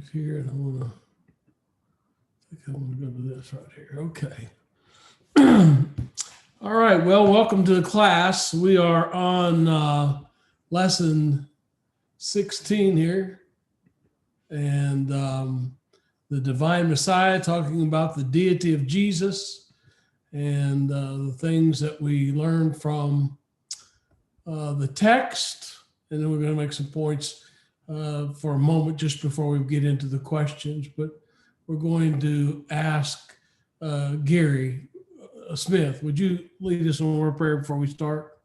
here, and I think I want to go to this right here. Okay. All right. Well, welcome to the class. We are on lesson 16 here, and the Divine Messiah, talking about the deity of Jesus and the things that we learned from the text. And then we're going to make some points for a moment just before we get into the questions. But we're going to ask Gary Smith, would you lead us in a word of prayer before we start?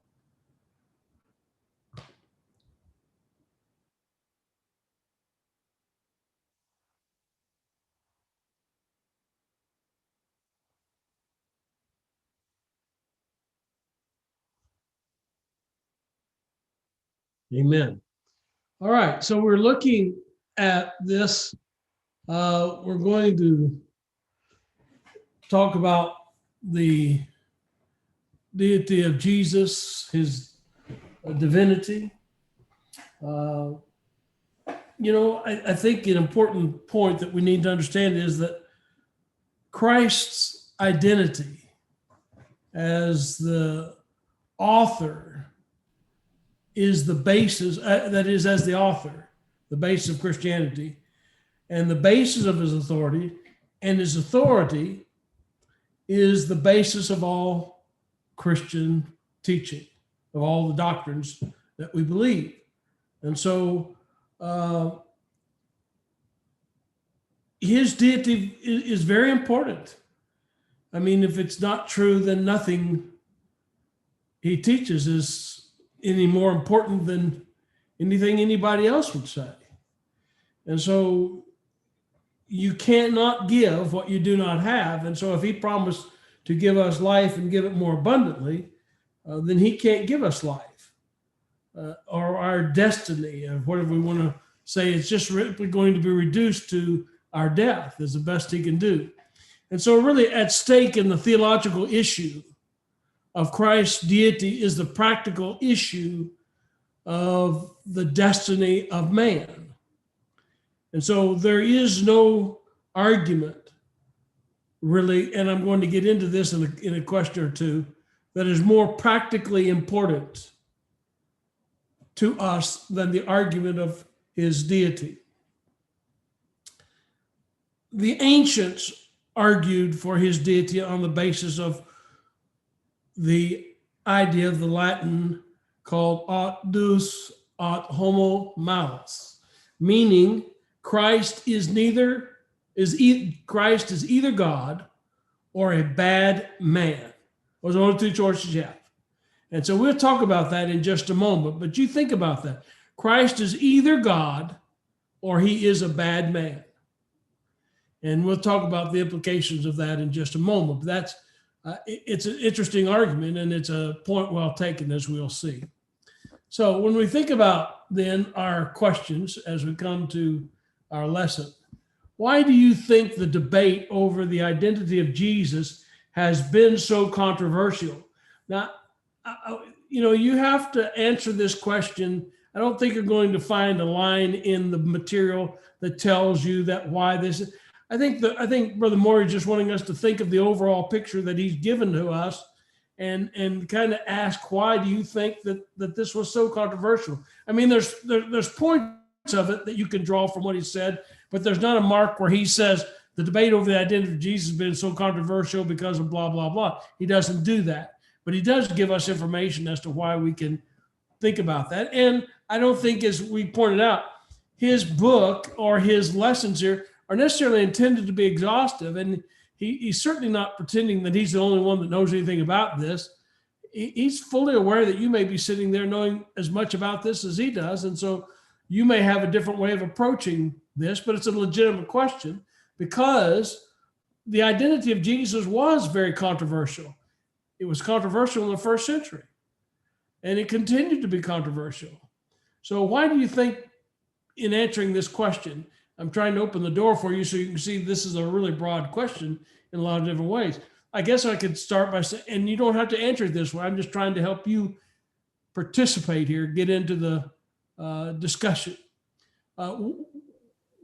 Amen. All right, so we're looking at this. We're going to talk about the deity of Jesus, his divinity. I think an important point that we need to understand is that Christ's identity as the author is the basis, that is, as the author, the basis of Christianity, and the basis of his authority, and his authority is the basis of all Christian teaching, of all the doctrines that we believe. And so his deity is very important. I mean, if it's not true, then nothing he teaches is any more important than anything anybody else would say. And so you cannot give what you do not have. And so if he promised to give us life and give it more abundantly, then he can't give us life or our destiny, or whatever we want to say. It's just going to be reduced to our death is the best he can do. And so really at stake in the theological issue of Christ's deity is the practical issue of the destiny of man. And so there is no argument really, and I'm going to get into this in a question or two, that is more practically important to us than the argument of his deity. The ancients argued for his deity on the basis of the idea of the Latin called aut deus aut homo malus, meaning Christ is either God or a bad man. Those are the only two choices you have. And so we'll talk about that in just a moment, but you think about that. Christ is either God or he is a bad man. And we'll talk about the implications of that in just a moment. But it's an interesting argument, and it's a point well taken, as we'll see. So when we think about then our questions as we come to our lesson, why do you think the debate over the identity of Jesus has been so controversial? Now, you have to answer this question. I don't think you're going to find a line in the material that tells you that why this is. I think Brother Morey is just wanting us to think of the overall picture that he's given to us and kind of ask, why do you think that this was so controversial? I mean, there's points of it that you can draw from what he said, but there's not a mark where he says the debate over the identity of Jesus has been so controversial because of blah, blah, blah. He doesn't do that, but he does give us information as to why we can think about that. And I don't think, as we pointed out, his book or his lessons here are necessarily intended to be exhaustive. And he's certainly not pretending that he's the only one that knows anything about this. He's fully aware that you may be sitting there knowing as much about this as he does. And so you may have a different way of approaching this, but it's a legitimate question because the identity of Jesus was very controversial. It was controversial in the first century, and it continued to be controversial. So why do you think, in answering this question, I'm trying to open the door for you so you can see this is a really broad question in a lot of different ways. I guess I could start by saying, and you don't have to answer it this way, I'm just trying to help you participate here, get into the discussion.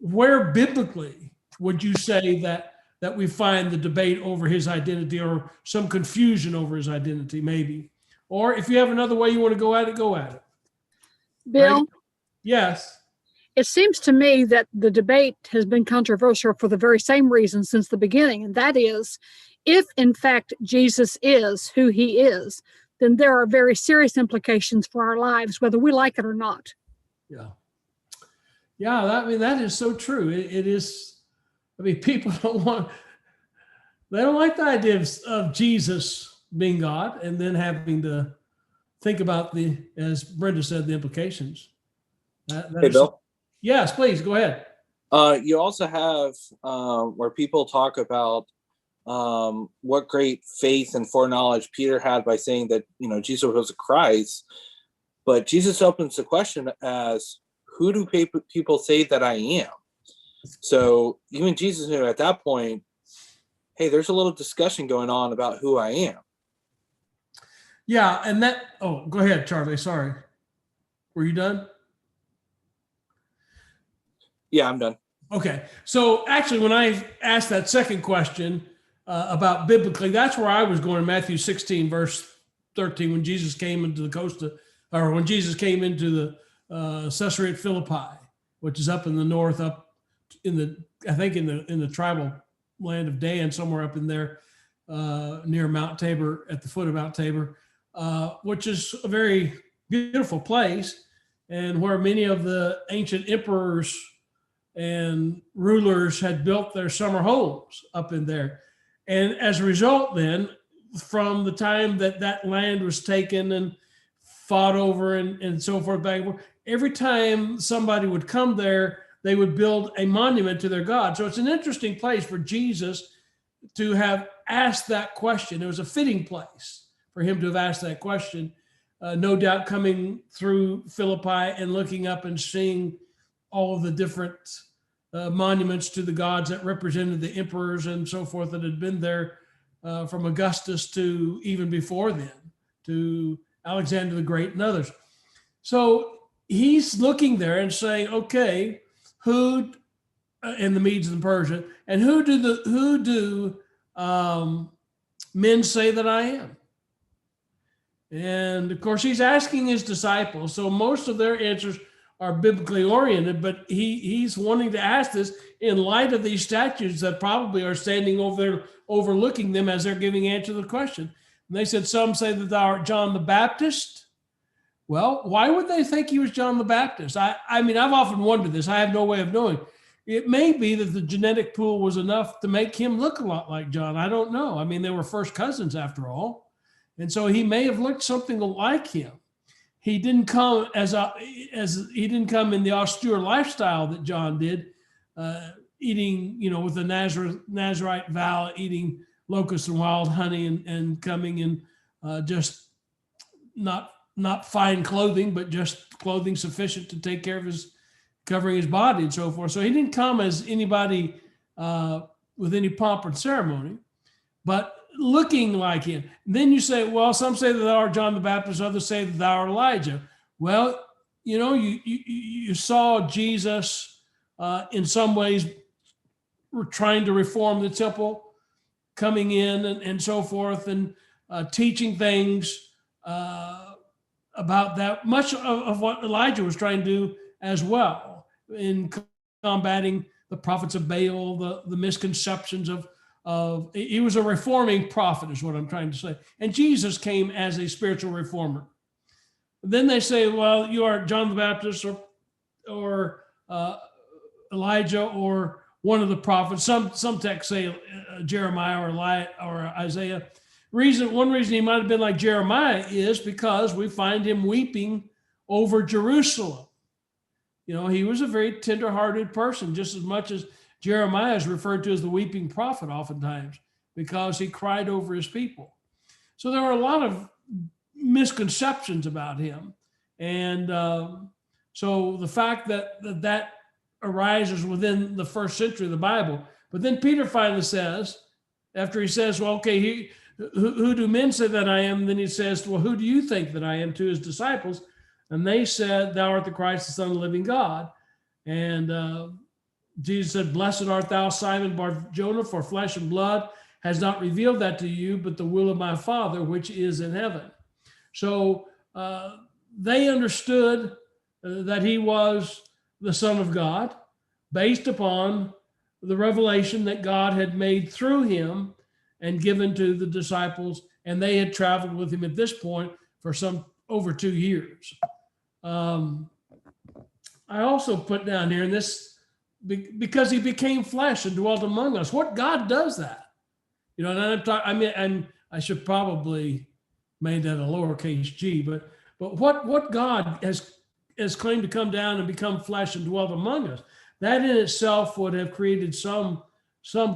where biblically would you say that we find the debate over his identity, or some confusion over his identity, maybe? Or if you have another way you want to go at it, go at it. Bill, Right? Yes. it seems to me that the debate has been controversial for the very same reason since the beginning, and that is, if in fact Jesus is who he is, then there are very serious implications for our lives, whether we like it or not. Yeah. Yeah, that is so true. It is. I mean, people they don't like the idea of Jesus being God and then having to think about as Brenda said, the implications. Hey, Bill. Yes, please go ahead. You also have where people talk about what great faith and foreknowledge Peter had by saying that, Jesus was a Christ. But Jesus opens the question as, who do people say that I am? So even Jesus knew at that point, hey, there's a little discussion going on about who I am. Yeah, and go ahead, Charlie. Sorry. Were you done? Yeah, I'm done. Okay. So actually, when I asked that second question about biblically, that's where I was going, Matthew 16, verse 13, when Jesus came into when Jesus came into the Caesarea Philippi, which is up in the north, up in the tribal land of Dan, somewhere up in there, near Mount Tabor, at the foot of Mount Tabor, which is a very beautiful place, and where many of the ancient emperors and rulers had built their summer homes up in there. And as a result, then, from the time that land was taken and fought over and so forth, back and forth, every time somebody would come there, they would build a monument to their God. So it's an interesting place for Jesus to have asked that question. It was a fitting place for him to have asked that question. No doubt coming through Philippi and looking up and seeing all of the different monuments to the gods that represented the emperors and so forth that had been there from Augustus to even before then, to Alexander the Great and others. So he's looking there and saying, okay, who in the Medes and Persia, and who do men say that I am? And of course, he's asking his disciples. So most of their answers are biblically oriented, but he's wanting to ask this in light of these statues that probably are standing over there, overlooking them as they're giving answer to the question. And they said, some say that thou art John the Baptist. Well, why would they think he was John the Baptist? I mean, I've often wondered this. I have no way of knowing. It may be that the genetic pool was enough to make him look a lot like John. I don't know. I mean, they were first cousins after all. And so he may have looked something like him. He didn't come he didn't come in the austere lifestyle that John did, eating, with the Nazarite vow, eating locusts and wild honey and coming in just not fine clothing, but just clothing sufficient to take care of covering his body and so forth. So he didn't come as anybody with any pomp and ceremony, but looking like him. And then you say, well, some say that thou art John the Baptist, others say that thou art Elijah. Well, you saw Jesus in some ways trying to reform the temple, coming in and so forth, and teaching things about that, much of what Elijah was trying to do as well in combating the prophets of Baal, the misconceptions of he was a reforming prophet is what I'm trying to say. And Jesus came as a spiritual reformer. Then they say, well, you are John the Baptist or Elijah or one of the prophets. Some texts say Jeremiah or Isaiah. One reason he might have been like Jeremiah is because we find him weeping over Jerusalem. He was a very tender-hearted person, just as much as Jeremiah is referred to as the weeping prophet oftentimes, because he cried over his people. So there were a lot of misconceptions about him. And so the fact that arises within the first century of the Bible. But then Peter finally says, after he says, well, okay, who do men say that I am? Then he says, well, who do you think that I am, to his disciples? And they said, thou art the Christ, the Son of the living God. And Jesus said, "Blessed art thou, Simon Bar-Jonah, for flesh and blood has not revealed that to you, but the will of my Father which is in heaven." So they understood that he was the Son of God based upon the revelation that God had made through him and given to the disciples, and they had traveled with him at this point for some over 2 years. I also put down here in this, because he became flesh and dwelt among us. What God does that? You know, and I'm talking, and I should probably made that a lowercase g, but what God has claimed to come down and become flesh and dwelt among us, that in itself would have created some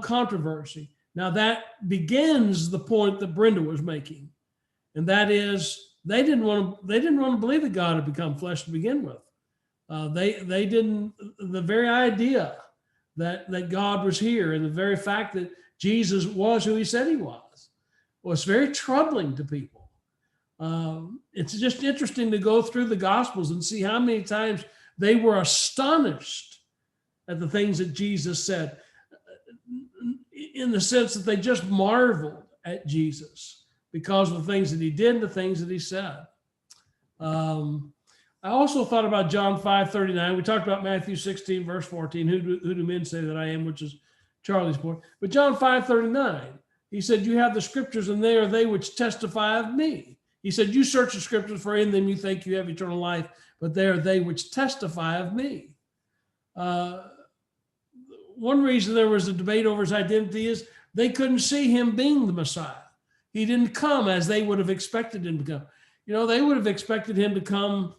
controversy. Now that begins the point that Brenda was making, and that is they didn't want to believe that God had become flesh to begin with. They didn't. The very idea that God was here, and the very fact that Jesus was who he said he was very troubling to people. It's just interesting to go through the Gospels and see how many times they were astonished at the things that Jesus said, in the sense that they just marveled at Jesus because of the things that he did and the things that he said. I also thought about John 5:39. We talked about Matthew 16, verse 14. Who do men say that I am, which is Charlie's point. But John 5:39, he said, "You have the scriptures, and they are they which testify of me." He said, "You search the scriptures, for in them you think you have eternal life, but they are they which testify of me." One reason there was a debate over his identity is they couldn't see him being the Messiah. He didn't come as they would have expected him to come. You know, they would have expected him to come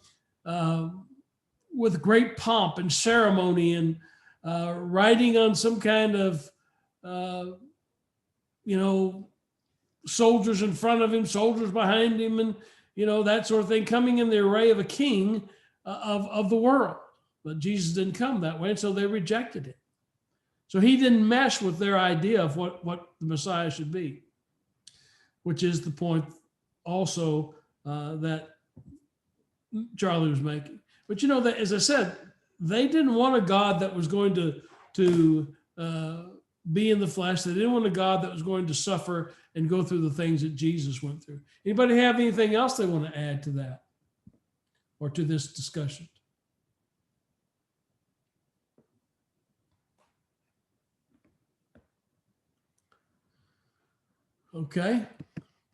with great pomp and ceremony and riding on some kind of, soldiers in front of him, soldiers behind him, and, that sort of thing, coming in the array of a king of the world. But Jesus didn't come that way, and so they rejected him. So he didn't mesh with their idea of what the Messiah should be, which is the point also that Charlie was making. But that, as I said, they didn't want a God that was going to be in the flesh. They didn't want a God that was going to suffer and go through the things that Jesus went through. Anybody have anything else they want to add to that or to this discussion? Okay.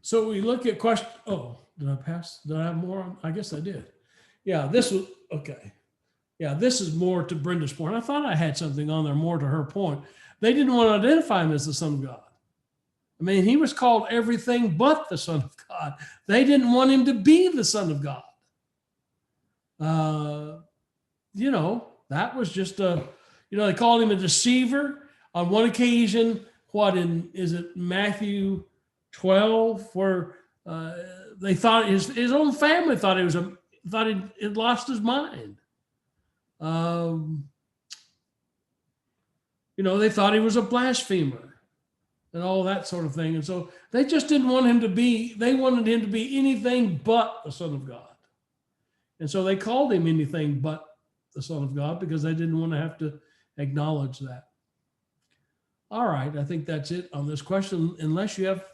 So we look at question. Oh, did I pass? Did I have more? I guess I did. Yeah, this was okay. Yeah, this is more to Brenda's point. I thought I had something on there more to her point. They didn't want to identify him as the Son of God. I mean, he was called everything but the Son of God. They didn't want him to be the Son of God. That was just they called him a deceiver. On one occasion, is it Matthew 12, where they thought his own family thought he had lost his mind. They thought he was a blasphemer and all that sort of thing. And so they just didn't want him to be, they wanted him to be anything but the Son of God. And so they called him anything but the Son of God because they didn't want to have to acknowledge that. All right, I think that's it on this question, unless you have,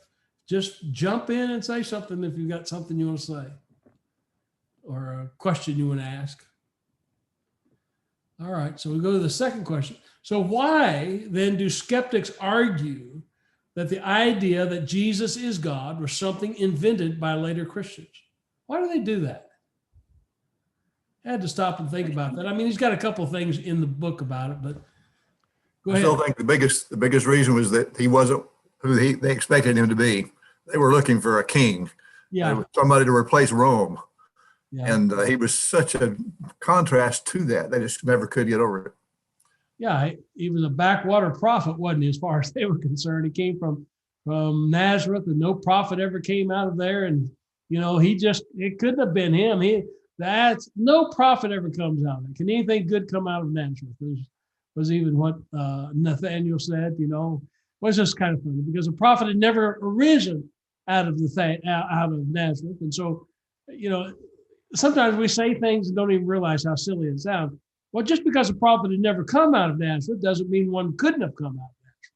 just jump in and say something if you've got something you want to say or a question you want to ask. All right, so we go to the second question. So why then do skeptics argue that the idea that Jesus is God was something invented by later Christians? Why do they do that? I had to stop and think about that. I mean, he's got a couple of things in the book about it, but go ahead. I still think the biggest reason was that he wasn't who they expected him to be. They were looking for a king, somebody to replace Rome. Yeah. And he was such a contrast to that. They just never could get over it. Yeah, he was a backwater prophet, wasn't he, as far as they were concerned? He came from Nazareth, and no prophet ever came out of there. And, it couldn't have been him. No prophet ever comes out of it. Can anything good come out of Nazareth? Was even what Nathaniel said, was just kind of funny because a prophet had never arisen out of Nazareth. And so, sometimes we say things and don't even realize how silly it sounds. Well, just because a prophet had never come out of Nazareth doesn't mean one couldn't have come out of Nazareth.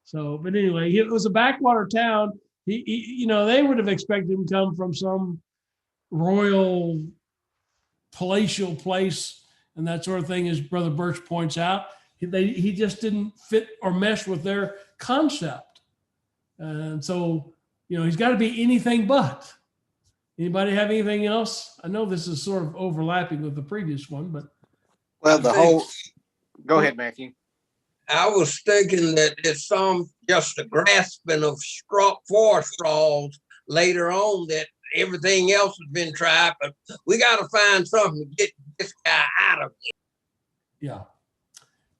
So, but anyway, it was a backwater town. They would have expected him to come from some royal palatial place and that sort of thing, as Brother Birch points out. He just didn't fit or mesh with their concept. And so, he's got to be anything but. Anybody have anything else? I know this is sort of overlapping with the previous one, but. Well, go ahead, Matthew. I was thinking that it's just a grasping of straws later on, that everything else has been tried, but we got to find something to get this guy out of it.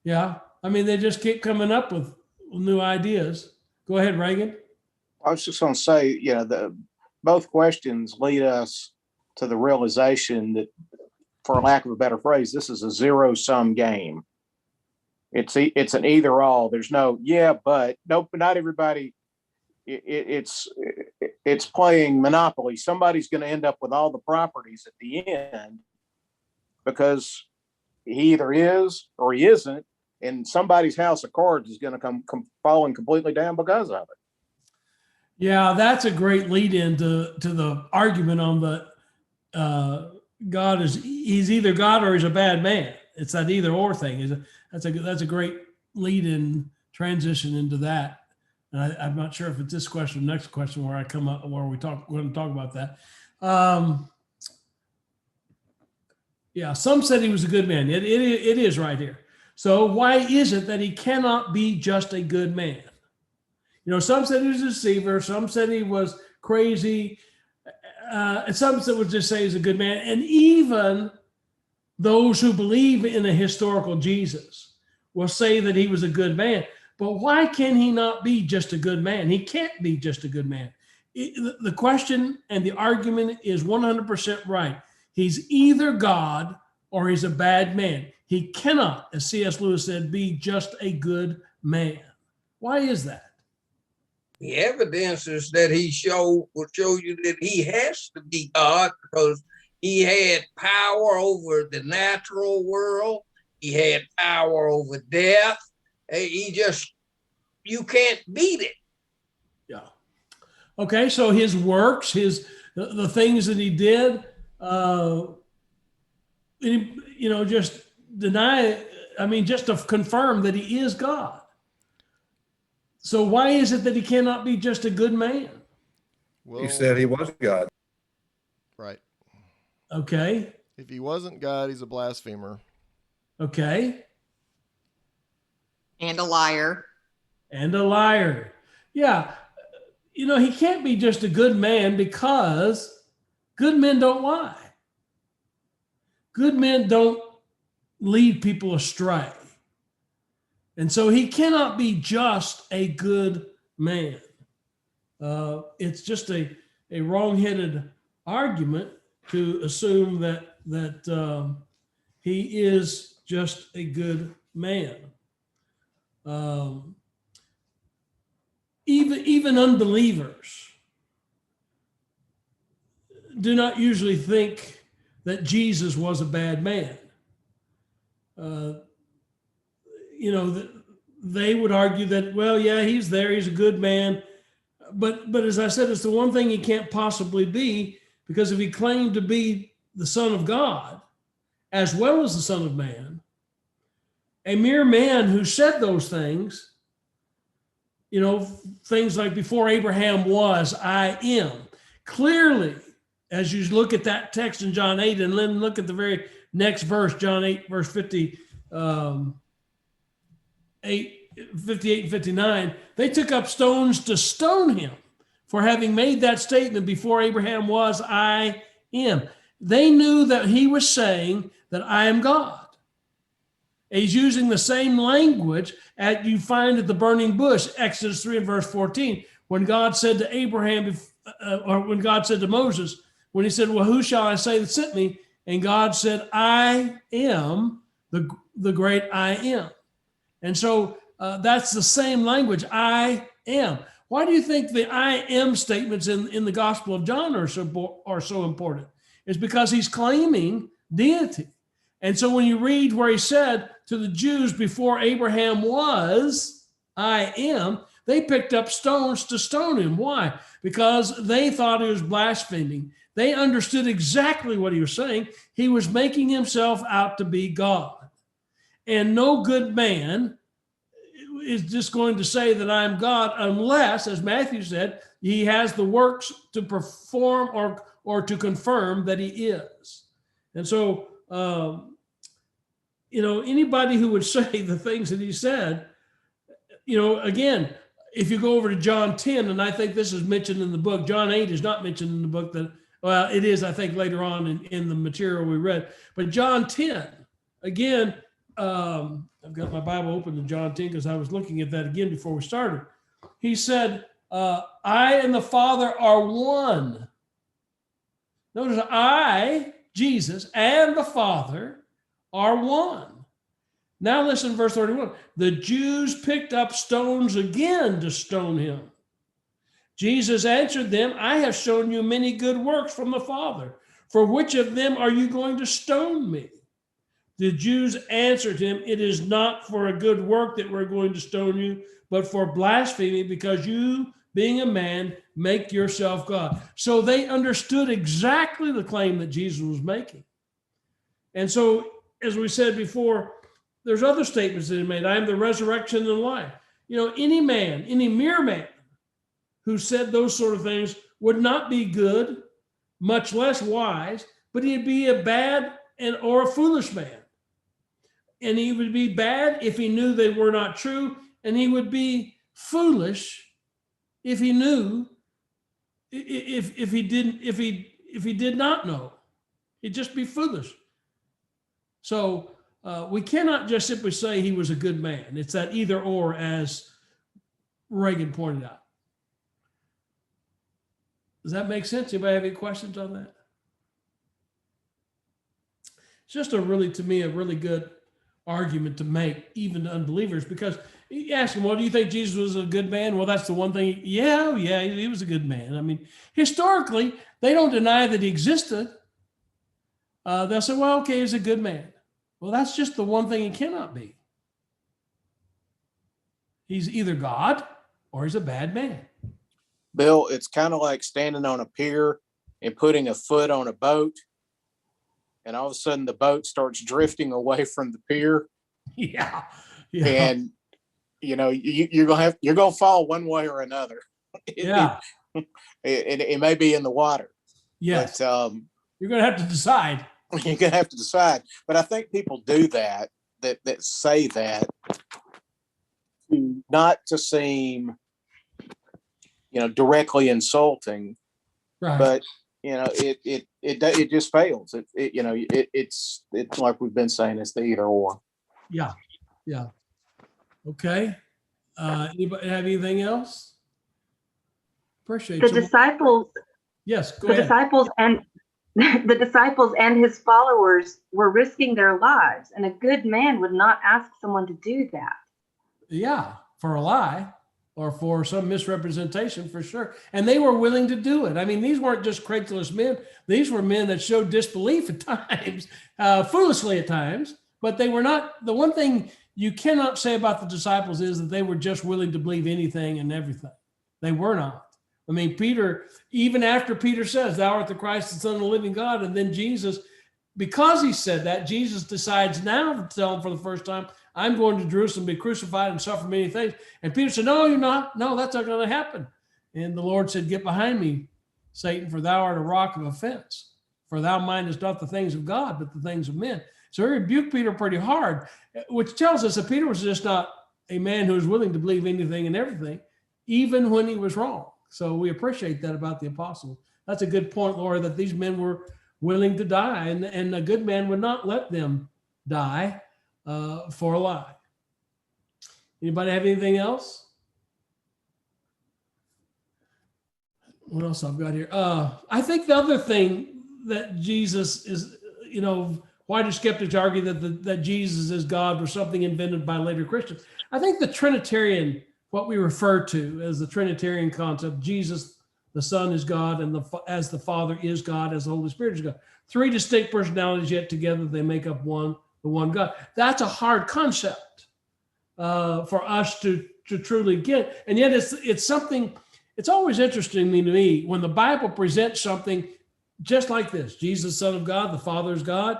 Yeah. I mean, they just keep coming up with new ideas. Go ahead, Reagan. I was just going to say, both questions lead us to the realization that, for lack of a better phrase, this is a zero-sum game. It's an either-all. There's no but not everybody. It's playing Monopoly. Somebody's going to end up with all the properties at the end because he either is or he isn't, and somebody's house of cards is going to come falling completely down because of it. Yeah, that's a great lead in to the argument on the he's either God or he's a bad man. It's that either or thing. That's a great lead in transition into that. And I'm not sure if it's this question, or next question, where we're going to talk about that. Some said he was a good man. It is right here. So why is it that he cannot be just a good man? Some said he was a deceiver. Some said he was crazy. And some would just say he's a good man. And even those who believe in a historical Jesus will say that he was a good man. But why can he not be just a good man? He can't be just a good man. The question and the argument is 100% right. He's either God or he's a bad man. He cannot, as C.S. Lewis said, be just a good man. Why is that? The evidence is that will show you that he has to be God, because he had power over the natural world. He had power over death. You can't beat it. Yeah. Okay, so his works, the things that he did, just deny, just to confirm that he is God. So why is it that he cannot be just a good man? Well, he said he was God. Right. Okay. If he wasn't God, he's a blasphemer. Okay. And a liar. Yeah. He can't be just a good man because good men don't lie. Good men don't lead people astray. And so he cannot be just a good man. It's just a wrong-headed argument to assume that he is just a good man. Even unbelievers do not usually think that Jesus was a bad man. They would argue that, well, yeah, he's there, he's a good man. But as I said, it's the one thing he can't possibly be, because if he claimed to be the Son of God, as well as the Son of Man, a mere man who said those things, things like before Abraham was, I am. Clearly, as you look at that text in John 8, and then look at the very next verse, John 8, verse 58 and 59, they took up stones to stone him for having made that statement, before Abraham was, I am. They knew that he was saying that I am God. He's using the same language that you find at the burning bush, Exodus 3 and verse 14, when God said to Abraham, or when God said to Moses, when he said, well, who shall I say that sent me? And God said, I am the great I am. And so that's the same language, I am. Why do you think the I am statements in the Gospel of John are so important? It's because he's claiming deity. And so when you read where he said to the Jews, before Abraham was, I am, they picked up stones to stone him. Why? Because they thought he was blaspheming. They understood exactly what he was saying. He was making himself out to be God. And no good man is just going to say that I'm God unless, as Matthew said, he has the works to perform or to confirm that he is. And so, anybody who would say the things that he said, again, if you go over to John 10, and I think this is mentioned in the book, John 8 is not mentioned in the book, well, it is, I think, later on in the material we read. But John 10, again, I've got my Bible open to John 10 because I was looking at that again before we started. He said, I and the Father are one. Notice I, Jesus, and the Father are one. Now listen, verse 31. The Jews picked up stones again to stone him. Jesus answered them, I have shown you many good works from the Father. For which of them are you going to stone me? The Jews answered him, it is not for a good work that we're going to stone you, but for blasphemy, because you, being a man, make yourself God. So they understood exactly the claim that Jesus was making. And so, as we said before, there's other statements that he made. I am the resurrection and the life. Any man, any mere man who said those sort of things would not be good, much less wise, but he'd be a bad or a foolish man. And he would be bad if he knew they were not true, and he would be foolish if he knew, if he did not know. He'd just be foolish. So we cannot just simply say he was a good man. It's that either or, as Reagan pointed out. Does that make sense? Anybody have any questions on that? It's just to me, a really good argument to make, even to unbelievers, because you ask them, well, do you think Jesus was a good man? Well, that's the one thing. Yeah, he was a good man. I mean, historically, they don't deny that he existed. They'll say, well, okay, he's a good man. Well, that's just the one thing he cannot be. He's either God or he's a bad man. Bill, it's kind of like standing on a pier and putting a foot on a boat, and all of a sudden the boat starts drifting away from the pier. Yeah. And you're gonna fall one way or another. It may be in the water. Yes. But, you're gonna have to decide. You're gonna have to decide. But I think people do that say that not to seem directly insulting, right? But it just fails. It's like we've been saying, it's the either or. Yeah. Okay. Anybody have anything else? Appreciate the disciples. Yes, go the ahead. Disciples and the disciples and his followers were risking their lives, and a good man would not ask someone to do that. Yeah, for a lie or for some misrepresentation, for sure. And they were willing to do it. I mean, these weren't just credulous men. These were men that showed disbelief at times, foolishly at times, but they were not. The one thing you cannot say about the disciples is that they were just willing to believe anything and everything. They were not. I mean, Peter, even after Peter says, thou art the Christ, the Son of the living God, and then Jesus, because he said that, Jesus decides now to tell him for the first time, I'm going to Jerusalem, be crucified and suffer many things. And Peter said, no, you're not. No, that's not going to happen. And the Lord said, get behind me, Satan, for thou art a rock of offense. For thou mindest not the things of God, but the things of men. So he rebuked Peter pretty hard, which tells us that Peter was just not a man who was willing to believe anything and everything, even when he was wrong. So we appreciate that about the apostles. That's a good point, Laura, that these men were willing to die, and a good man would not let them die for a lie. Anybody have anything else? What else I've got here? I think the other thing that Jesus is, why do skeptics argue that Jesus is God or something invented by later Christians? I think the Trinitarian, what we refer to as the Trinitarian concept, Jesus, the Son is God, and as the Father is God, as the Holy Spirit is God. Three distinct personalities, yet together they make up the one God. That's a hard concept for us to truly get. And yet it's something, it's always interesting to me when the Bible presents something just like this: Jesus, Son of God, the Father is God,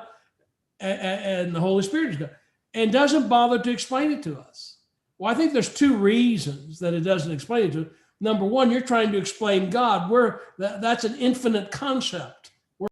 and the Holy Spirit is God, and doesn't bother to explain it to us. Well, I think there's two reasons that it doesn't explain it to us. Number one, you're trying to explain God. That's an infinite concept.